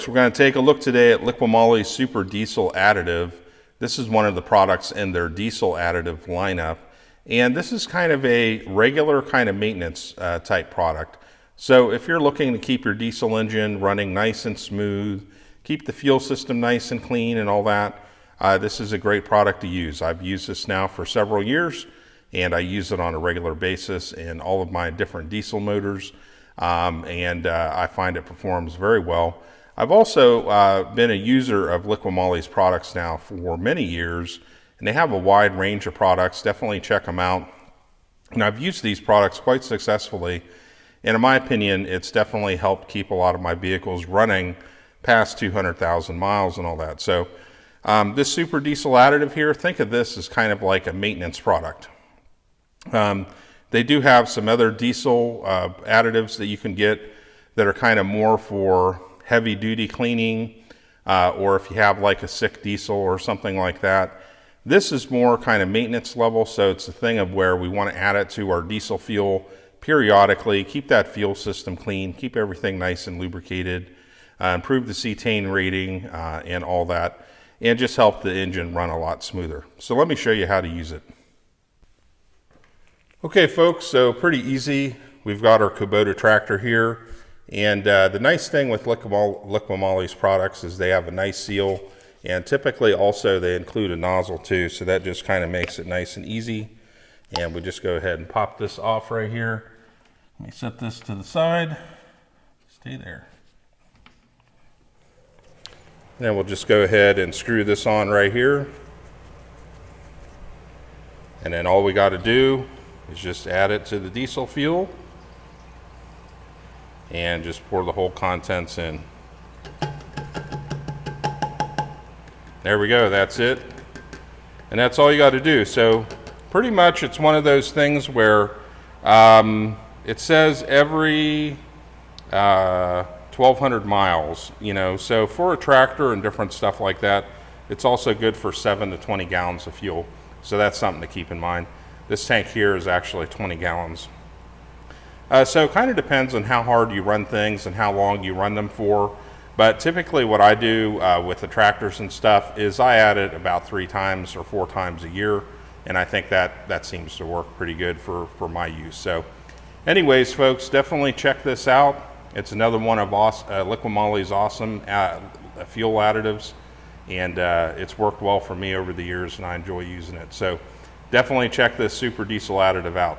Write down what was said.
we're going to take a look today at LiquiMoly Super Diesel Additive. This is one of the products in their diesel additive lineup. And this is kind of a regular kind of maintenance type product. So if you're looking to keep your diesel engine running nice and smooth, keep the fuel system nice and clean and all that, this is a great product to use. I've used this now for several years, and I use it on a regular basis in all of my different diesel motors. I find it performs very well. I've also been a user of LiquiMoly's products now for many years, and they have a wide range of products. Definitely check them out. And I've used these products quite successfully, and in my opinion, it's definitely helped keep a lot of my vehicles running past 200,000 miles and all that. So this Super Diesel Additive here, think of this as kind of like a maintenance product. They do have some other diesel additives that you can get that are kind of more for heavy duty cleaning, or if you have like a sick diesel or something like that. This is more kind of maintenance level, so it's a thing of where we want to add it to our diesel fuel periodically, keep that fuel system clean, keep everything nice and lubricated, improve the cetane rating and all that, and just help the engine run a lot smoother. So let me show you how to use it. Okay folks, so pretty easy. We've got our Kubota tractor here, and the nice thing with LiquiMoly's products is they have a nice seal, and typically also they include a nozzle too, so that just kind of makes it nice and easy. And we just go ahead and pop this off right here. Let me set this to the side. Stay there. Then we'll just go ahead and screw this on right here. And then all we got to do is just add it to the diesel fuel and just pour the whole contents in. There we go, that's it. And that's all you got to do. So pretty much it's one of those things where it says every 1,200 miles, you know, so for a tractor and different stuff like that, it's also good for 7 to 20 gallons of fuel. So that's something to keep in mind. This tank here is actually 20 gallons. So it kind of depends on how hard you run things and how long you run them for. But typically what I do with the tractors and stuff is I add it about 3 times or 4 times a year. And I think that seems to work pretty good for my use. So anyways, folks, definitely check this out. It's another one of LiquiMoly's awesome fuel additives. And it's worked well for me over the years, and I enjoy using it. So definitely check this Super Diesel Additive out.